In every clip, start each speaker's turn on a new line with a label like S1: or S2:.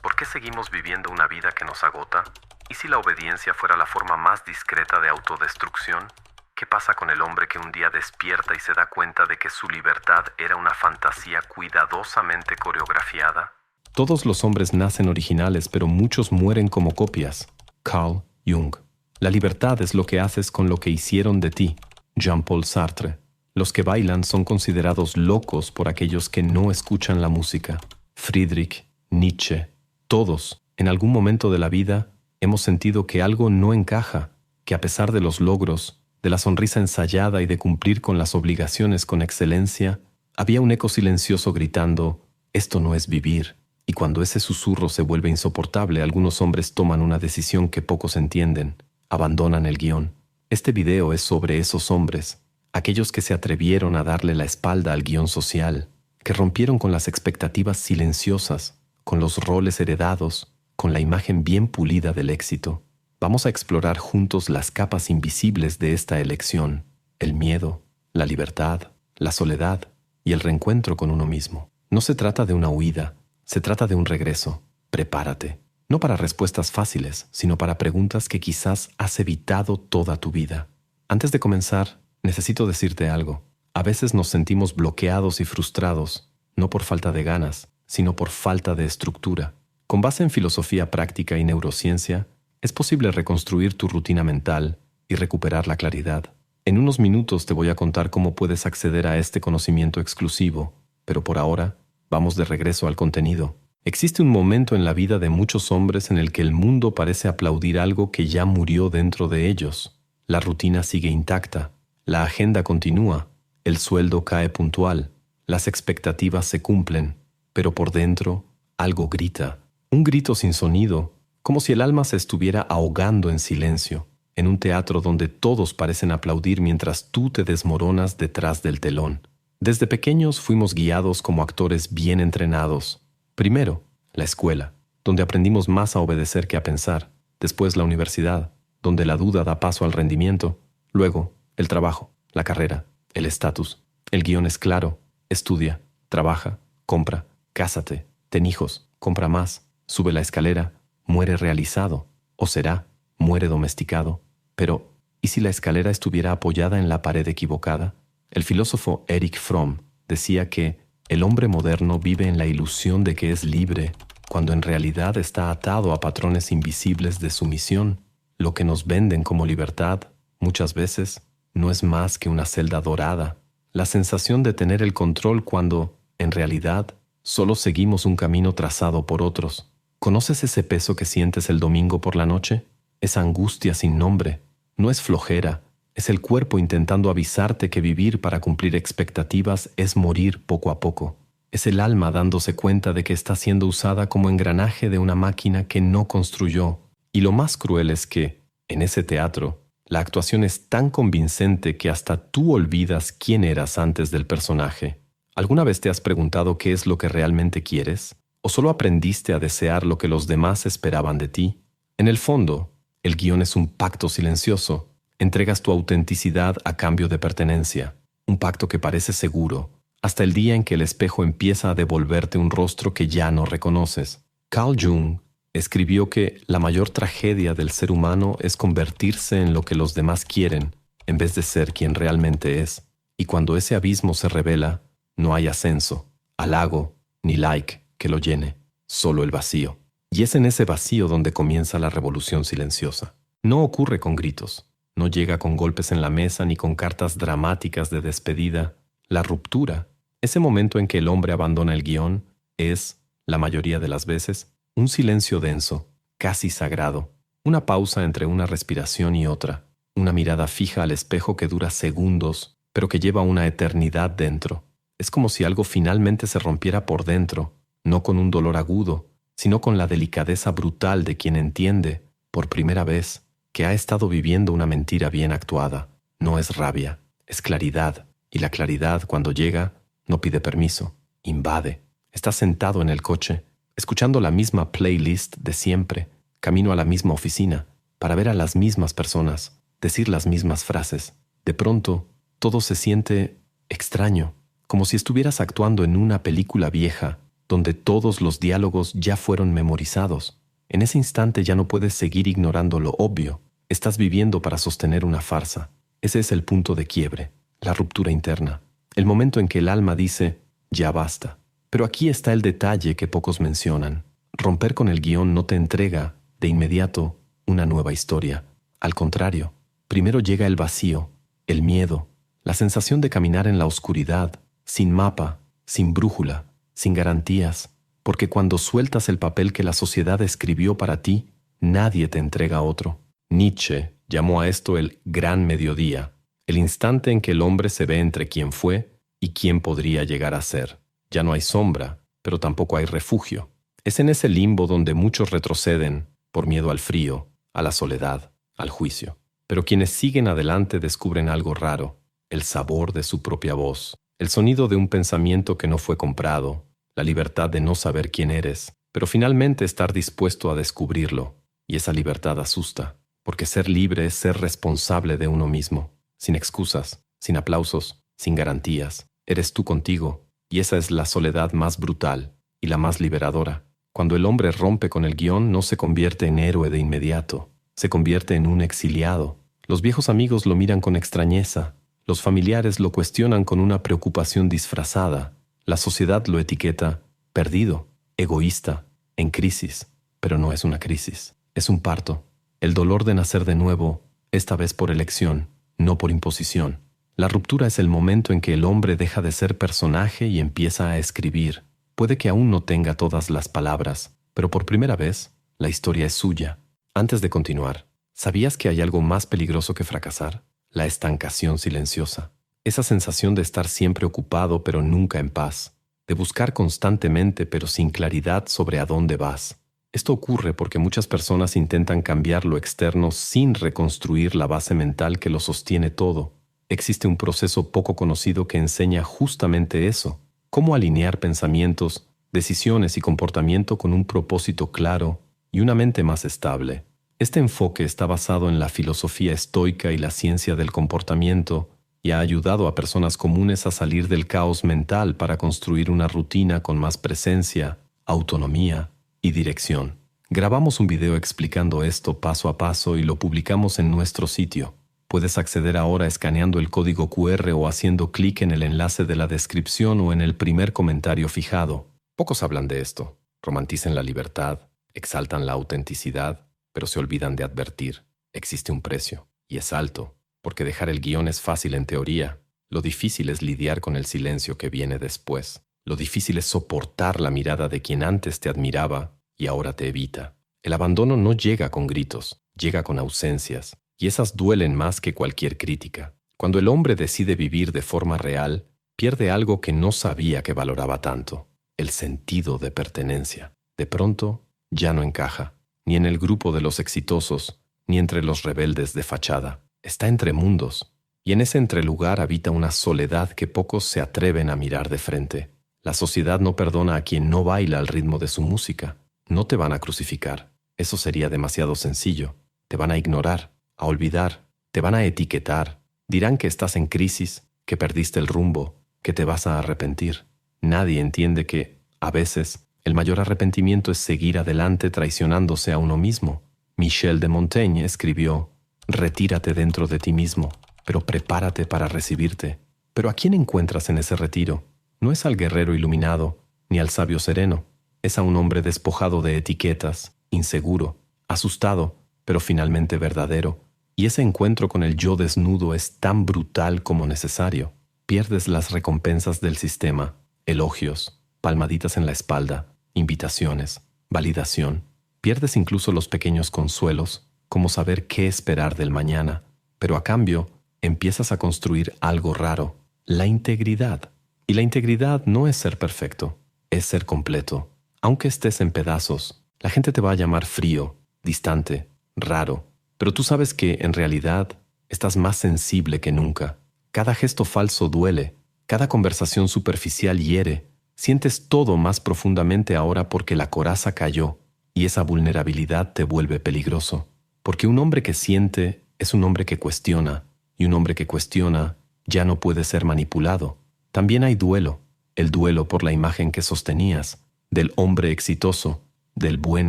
S1: ¿Por qué seguimos viviendo una vida que nos agota? ¿Y si la obediencia fuera la forma más discreta de autodestrucción? ¿Qué pasa con el hombre que un día despierta y se da cuenta de que su libertad era una fantasía cuidadosamente coreografiada?
S2: Todos los hombres nacen originales, pero muchos mueren como copias. Carl Jung. La libertad es lo que haces con lo que hicieron de ti. Jean-Paul Sartre. Los que bailan son considerados locos por aquellos que no escuchan la música. Friedrich Nietzsche. Todos, en algún momento de la vida, hemos sentido que algo no encaja, que a pesar de los logros, de la sonrisa ensayada y de cumplir con las obligaciones con excelencia, había un eco silencioso gritando, «Esto no es vivir». Y cuando ese susurro se vuelve insoportable, algunos hombres toman una decisión que pocos entienden, abandonan el guión. Este video es sobre esos hombres, aquellos que se atrevieron a darle la espalda al guión social, que rompieron con las expectativas silenciosas, con los roles heredados, con la imagen bien pulida del éxito. Vamos a explorar juntos las capas invisibles de esta elección, el miedo, la libertad, la soledad y el reencuentro con uno mismo. No se trata de una huida, se trata de un regreso. Prepárate, no para respuestas fáciles, sino para preguntas que quizás has evitado toda tu vida. Antes de comenzar, necesito decirte algo. A veces nos sentimos bloqueados y frustrados, no por falta de ganas, sino por falta de estructura. Con base en filosofía práctica y neurociencia, es posible reconstruir tu rutina mental y recuperar la claridad. En unos minutos te voy a contar cómo puedes acceder a este conocimiento exclusivo, pero por ahora, vamos de regreso al contenido. Existe un momento en la vida de muchos hombres en el que el mundo parece aplaudir algo que ya murió dentro de ellos. La rutina sigue intacta, la agenda continúa, el sueldo cae puntual, las expectativas se cumplen, pero por dentro algo grita. Un grito sin sonido, como si el alma se estuviera ahogando en silencio, en un teatro donde todos parecen aplaudir mientras tú te desmoronas detrás del telón. Desde pequeños fuimos guiados como actores bien entrenados. Primero, la escuela, donde aprendimos más a obedecer que a pensar. Después la universidad, donde la duda da paso al rendimiento. Luego, el trabajo, la carrera, el estatus. El guión es claro. Estudia, trabaja, compra, cásate, ten hijos, compra más, sube la escalera, muere realizado. O será, muere domesticado. Pero, ¿y si la escalera estuviera apoyada en la pared equivocada? El filósofo Erich Fromm decía que el hombre moderno vive en la ilusión de que es libre, cuando en realidad está atado a patrones invisibles de sumisión. Lo que nos venden como libertad, muchas veces, no es más que una celda dorada, la sensación de tener el control cuando, en realidad, solo seguimos un camino trazado por otros. ¿Conoces ese peso que sientes el domingo por la noche? Esa angustia sin nombre. No es flojera. Es el cuerpo intentando avisarte que vivir para cumplir expectativas es morir poco a poco. Es el alma dándose cuenta de que está siendo usada como engranaje de una máquina que no construyó. Y lo más cruel es que, en ese teatro, la actuación es tan convincente que hasta tú olvidas quién eras antes del personaje. ¿Alguna vez te has preguntado qué es lo que realmente quieres? ¿O solo aprendiste a desear lo que los demás esperaban de ti? En el fondo, el guión es un pacto silencioso. Entregas tu autenticidad a cambio de pertenencia, un pacto que parece seguro, hasta el día en que el espejo empieza a devolverte un rostro que ya no reconoces. Carl Jung escribió que la mayor tragedia del ser humano es convertirse en lo que los demás quieren, en vez de ser quien realmente es. Y cuando ese abismo se revela, no hay ascenso, halago, ni like que lo llene, solo el vacío. Y es en ese vacío donde comienza la revolución silenciosa. No ocurre con gritos. No llega con golpes en la mesa ni con cartas dramáticas de despedida. La ruptura, ese momento en que el hombre abandona el guión, es, la mayoría de las veces, un silencio denso, casi sagrado. Una pausa entre una respiración y otra. Una mirada fija al espejo que dura segundos, pero que lleva una eternidad dentro. Es como si algo finalmente se rompiera por dentro, no con un dolor agudo, sino con la delicadeza brutal de quien entiende, por primera vez, que ha estado viviendo una mentira bien actuada. No es rabia, es claridad. Y la claridad, cuando llega, no pide permiso, invade. Estás sentado en el coche, escuchando la misma playlist de siempre, camino a la misma oficina, para ver a las mismas personas, decir las mismas frases. De pronto, todo se siente extraño, como si estuvieras actuando en una película vieja, donde todos los diálogos ya fueron memorizados. En ese instante ya no puedes seguir ignorando lo obvio. Estás viviendo para sostener una farsa. Ese es el punto de quiebre, la ruptura interna, el momento en que el alma dice, ya basta. Pero aquí está el detalle que pocos mencionan. Romper con el guión no te entrega, de inmediato, una nueva historia. Al contrario, primero llega el vacío, el miedo, la sensación de caminar en la oscuridad, sin mapa, sin brújula, sin garantías, porque cuando sueltas el papel que la sociedad escribió para ti, nadie te entrega otro. Nietzsche llamó a esto el gran mediodía, el instante en que el hombre se ve entre quién fue y quién podría llegar a ser. Ya no hay sombra, pero tampoco hay refugio. Es en ese limbo donde muchos retroceden por miedo al frío, a la soledad, al juicio. Pero quienes siguen adelante descubren algo raro, el sabor de su propia voz, el sonido de un pensamiento que no fue comprado, la libertad de no saber quién eres, pero finalmente estar dispuesto a descubrirlo. Y esa libertad asusta, porque ser libre es ser responsable de uno mismo, sin excusas, sin aplausos, sin garantías. Eres tú contigo, y esa es la soledad más brutal y la más liberadora. Cuando el hombre rompe con el guión, no se convierte en héroe de inmediato, se convierte en un exiliado. Los viejos amigos lo miran con extrañeza, los familiares lo cuestionan con una preocupación disfrazada, la sociedad lo etiqueta perdido, egoísta, en crisis, pero no es una crisis, es un parto. El dolor de nacer de nuevo, esta vez por elección, no por imposición. La ruptura es el momento en que el hombre deja de ser personaje y empieza a escribir. Puede que aún no tenga todas las palabras, pero por primera vez, la historia es suya. Antes de continuar, ¿sabías que hay algo más peligroso que fracasar? La estancación silenciosa. Esa sensación de estar siempre ocupado pero nunca en paz. De buscar constantemente pero sin claridad sobre a dónde vas. Esto ocurre porque muchas personas intentan cambiar lo externo sin reconstruir la base mental que lo sostiene todo. Existe un proceso poco conocido que enseña justamente eso, cómo alinear pensamientos, decisiones y comportamiento con un propósito claro y una mente más estable. Este enfoque está basado en la filosofía estoica y la ciencia del comportamiento y ha ayudado a personas comunes a salir del caos mental para construir una rutina con más presencia, autonomía y dirección. Grabamos un video explicando esto paso a paso y lo publicamos en nuestro sitio. Puedes acceder ahora escaneando el código QR o haciendo clic en el enlace de la descripción o en el primer comentario fijado. Pocos hablan de esto. Romantizan la libertad, exaltan la autenticidad, pero se olvidan de advertir. Existe un precio, y es alto, porque dejar el guión es fácil en teoría. Lo difícil es lidiar con el silencio que viene después. Lo difícil es soportar la mirada de quien antes te admiraba y ahora te evita. El abandono no llega con gritos, llega con ausencias, y esas duelen más que cualquier crítica. Cuando el hombre decide vivir de forma real, pierde algo que no sabía que valoraba tanto, el sentido de pertenencia. De pronto, ya no encaja, ni en el grupo de los exitosos, ni entre los rebeldes de fachada. Está entre mundos, y en ese entrelugar habita una soledad que pocos se atreven a mirar de frente. La sociedad no perdona a quien no baila al ritmo de su música. No te van a crucificar, eso sería demasiado sencillo. Te van a ignorar, a olvidar, te van a etiquetar. Dirán que estás en crisis, que perdiste el rumbo, que te vas a arrepentir. Nadie entiende que, a veces, el mayor arrepentimiento es seguir adelante traicionándose a uno mismo. Michel de Montaigne escribió: retírate dentro de ti mismo, pero prepárate para recibirte. Pero ¿a quién encuentras en ese retiro? No es al guerrero iluminado, ni al sabio sereno. Es a un hombre despojado de etiquetas, inseguro, asustado, pero finalmente verdadero. Y ese encuentro con el yo desnudo es tan brutal como necesario. Pierdes las recompensas del sistema, elogios, palmaditas en la espalda, invitaciones, validación. Pierdes incluso los pequeños consuelos, como saber qué esperar del mañana. Pero a cambio, empiezas a construir algo raro, la integridad. Y la integridad no es ser perfecto, es ser completo. Aunque estés en pedazos, la gente te va a llamar frío, distante, raro. Pero tú sabes que, en realidad, estás más sensible que nunca. Cada gesto falso duele, cada conversación superficial hiere. Sientes todo más profundamente ahora porque la coraza cayó, y esa vulnerabilidad te vuelve peligroso. Porque un hombre que siente es un hombre que cuestiona, y un hombre que cuestiona ya no puede ser manipulado. También hay duelo, el duelo por la imagen que sostenías, del hombre exitoso, del buen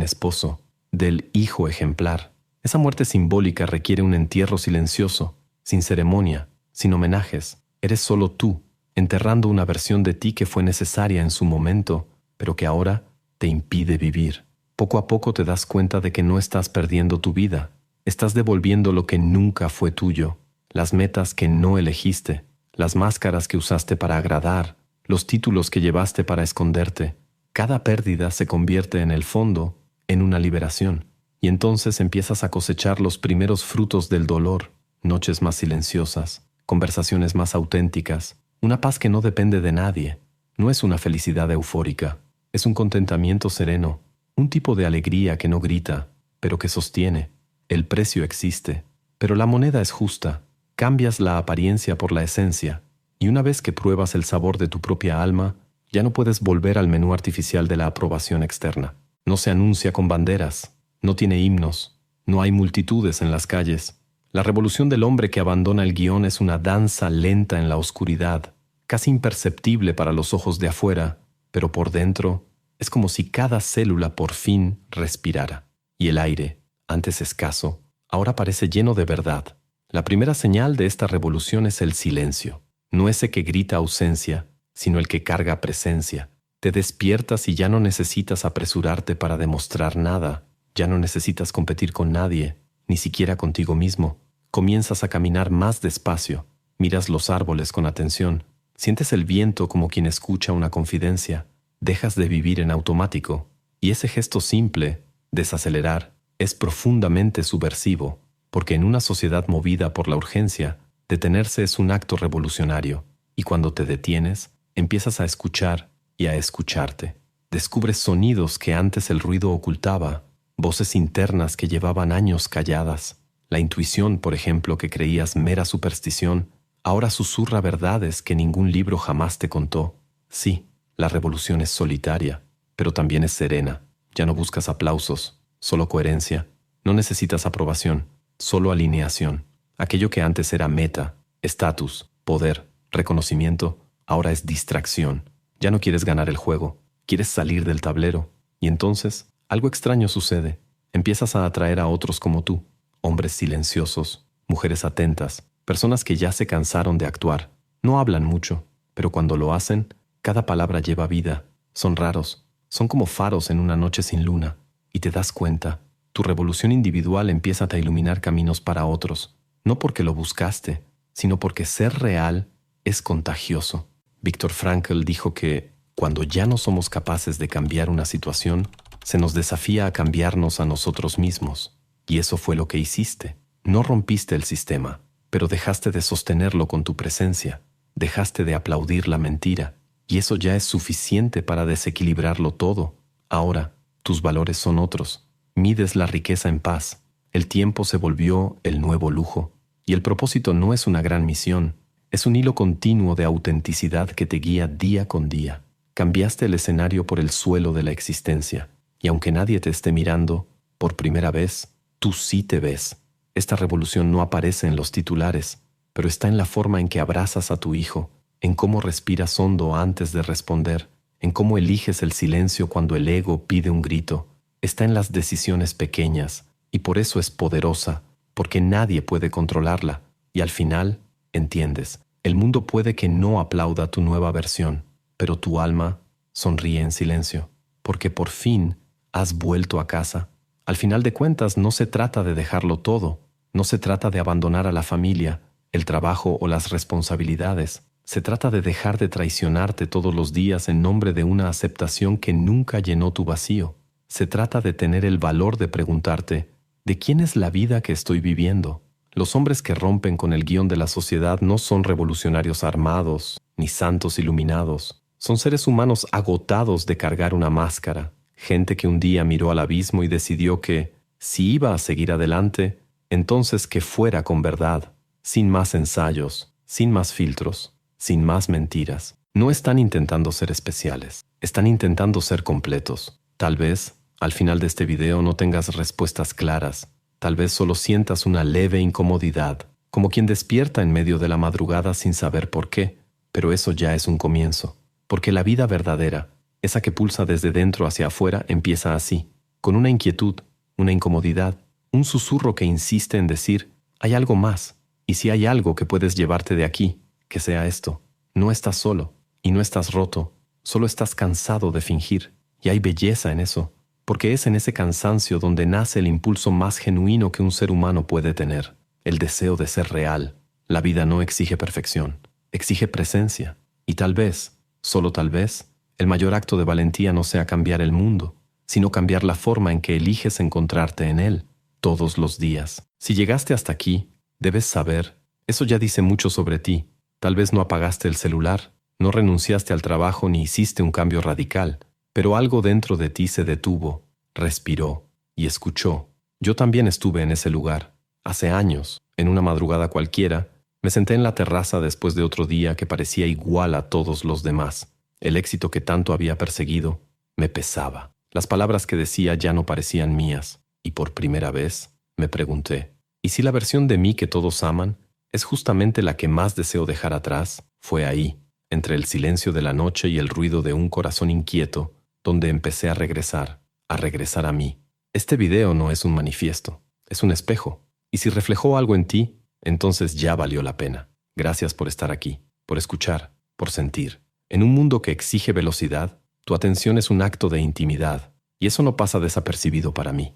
S2: esposo, del hijo ejemplar. Esa muerte simbólica requiere un entierro silencioso, sin ceremonia, sin homenajes. Eres solo tú, enterrando una versión de ti que fue necesaria en su momento, pero que ahora te impide vivir. Poco a poco te das cuenta de que no estás perdiendo tu vida. Estás devolviendo lo que nunca fue tuyo, las metas que no elegiste, las máscaras que usaste para agradar, los títulos que llevaste para esconderte. Cada pérdida se convierte en el fondo en una liberación, y entonces empiezas a cosechar los primeros frutos del dolor, noches más silenciosas, conversaciones más auténticas, una paz que no depende de nadie. No es una felicidad eufórica, es un contentamiento sereno, un tipo de alegría que no grita, pero que sostiene. El precio existe, pero la moneda es justa. Cambias la apariencia por la esencia, y una vez que pruebas el sabor de tu propia alma, ya no puedes volver al menú artificial de la aprobación externa. No se anuncia con banderas, no tiene himnos, no hay multitudes en las calles. La revolución del hombre que abandona el guión es una danza lenta en la oscuridad, casi imperceptible para los ojos de afuera, pero por dentro es como si cada célula por fin respirara. Y el aire, antes escaso, ahora parece lleno de verdad. La primera señal de esta revolución es el silencio. No ese que grita ausencia, sino el que carga presencia. Te despiertas y ya no necesitas apresurarte para demostrar nada. Ya no necesitas competir con nadie, ni siquiera contigo mismo. Comienzas a caminar más despacio. Miras los árboles con atención. Sientes el viento como quien escucha una confidencia. Dejas de vivir en automático. Y ese gesto simple, desacelerar, es profundamente subversivo, porque en una sociedad movida por la urgencia, detenerse es un acto revolucionario. Y cuando te detienes, empiezas a escuchar y a escucharte. Descubres sonidos que antes el ruido ocultaba, voces internas que llevaban años calladas. La intuición, por ejemplo, que creías mera superstición, ahora susurra verdades que ningún libro jamás te contó. Sí, la revolución es solitaria, pero también es serena. Ya no buscas aplausos, solo coherencia. No necesitas aprobación, solo alineación. Aquello que antes era meta, estatus, poder, reconocimiento, ahora es distracción. Ya no quieres ganar el juego, quieres salir del tablero. Y entonces, algo extraño sucede. Empiezas a atraer a otros como tú, hombres silenciosos, mujeres atentas, personas que ya se cansaron de actuar. No hablan mucho, pero cuando lo hacen, cada palabra lleva vida. Son raros, son como faros en una noche sin luna. Y te das cuenta, tu revolución individual empieza a iluminar caminos para otros. No porque lo buscaste, sino porque ser real es contagioso. Viktor Frankl dijo que, cuando ya no somos capaces de cambiar una situación, se nos desafía a cambiarnos a nosotros mismos. Y eso fue lo que hiciste. No rompiste el sistema, pero dejaste de sostenerlo con tu presencia. Dejaste de aplaudir la mentira. Y eso ya es suficiente para desequilibrarlo todo. Ahora, tus valores son otros. Mides la riqueza en paz. El tiempo se volvió el nuevo lujo. Y el propósito no es una gran misión. Es un hilo continuo de autenticidad que te guía día con día. Cambiaste el escenario por el suelo de la existencia. Y aunque nadie te esté mirando, por primera vez, tú sí te ves. Esta revolución no aparece en los titulares, pero está en la forma en que abrazas a tu hijo, en cómo respiras hondo antes de responder, en cómo eliges el silencio cuando el ego pide un grito. Está en las decisiones pequeñas, y por eso es poderosa, porque nadie puede controlarla. Y al final, entiendes, el mundo puede que no aplauda tu nueva versión, pero tu alma sonríe en silencio, porque por fin has vuelto a casa. Al final de cuentas, no se trata de dejarlo todo, no se trata de abandonar a la familia, el trabajo o las responsabilidades. Se trata de dejar de traicionarte todos los días en nombre de una aceptación que nunca llenó tu vacío. Se trata de tener el valor de preguntarte, ¿de quién es la vida que estoy viviendo? Los hombres que rompen con el guión de la sociedad no son revolucionarios armados, ni santos iluminados. Son seres humanos agotados de cargar una máscara. Gente que un día miró al abismo y decidió que, si iba a seguir adelante, entonces que fuera con verdad, sin más ensayos, sin más filtros, sin más mentiras. No están intentando ser especiales, están intentando ser completos. Tal vez, al final de este video no tengas respuestas claras. Tal vez solo sientas una leve incomodidad, como quien despierta en medio de la madrugada sin saber por qué. Pero eso ya es un comienzo, porque la vida verdadera, Esa que pulsa desde dentro hacia afuera empieza así, con una inquietud, una incomodidad, un susurro que insiste en decir, hay algo más, y si hay algo que puedes llevarte de aquí, que sea esto. No estás solo, y no estás roto, solo estás cansado de fingir, y hay belleza en eso, porque es en ese cansancio donde nace el impulso más genuino que un ser humano puede tener, el deseo de ser real. La vida no exige perfección, exige presencia, y tal vez, solo tal vez, el mayor acto de valentía no sea cambiar el mundo, sino cambiar la forma en que eliges encontrarte en él, todos los días. Si llegaste hasta aquí, debes saber, eso ya dice mucho sobre ti. Tal vez no apagaste el celular, no renunciaste al trabajo ni hiciste un cambio radical, pero algo dentro de ti se detuvo, respiró y escuchó. Yo también estuve en ese lugar. Hace años, en una madrugada cualquiera, me senté en la terraza después de otro día que parecía igual a todos los demás. El éxito que tanto había perseguido me pesaba. Las palabras que decía ya no parecían mías, y por primera vez me pregunté, ¿y si la versión de mí que todos aman es justamente la que más deseo dejar atrás? Fue ahí, entre el silencio de la noche y el ruido de un corazón inquieto, donde empecé a regresar a mí. Este video no es un manifiesto, es un espejo, y si reflejó algo en ti, entonces ya valió la pena. Gracias por estar aquí, por escuchar, por sentir. En un mundo que exige velocidad, tu atención es un acto de intimidad, y eso no pasa desapercibido para mí.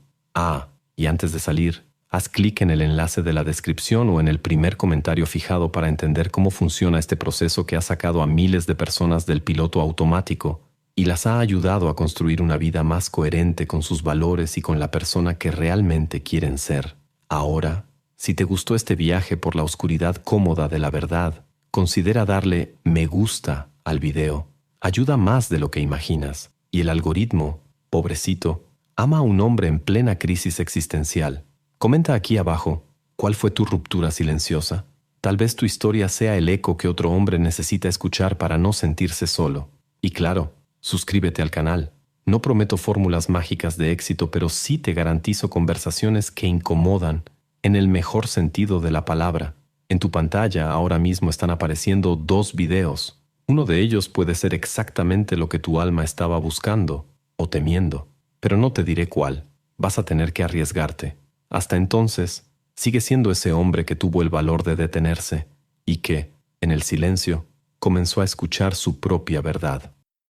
S2: Y antes de salir, haz clic en el enlace de la descripción o en el primer comentario fijado para entender cómo funciona este proceso que ha sacado a miles de personas del piloto automático y las ha ayudado a construir una vida más coherente con sus valores y con la persona que realmente quieren ser. Ahora, si te gustó este viaje por la oscuridad cómoda de la verdad, considera darle me gusta al video. Ayuda más de lo que imaginas. Y el algoritmo, pobrecito, ama a un hombre en plena crisis existencial. Comenta aquí abajo, ¿cuál fue tu ruptura silenciosa? Tal vez tu historia sea el eco que otro hombre necesita escuchar para no sentirse solo. Y claro, suscríbete al canal. No prometo fórmulas mágicas de éxito, pero sí te garantizo conversaciones que incomodan, en el mejor sentido de la palabra. En tu pantalla ahora mismo están apareciendo 2 videos. Uno de ellos puede ser exactamente lo que tu alma estaba buscando o temiendo, pero no te diré cuál. Vas a tener que arriesgarte. Hasta entonces, sigue siendo ese hombre que tuvo el valor de detenerse y que, en el silencio, comenzó a escuchar su propia verdad.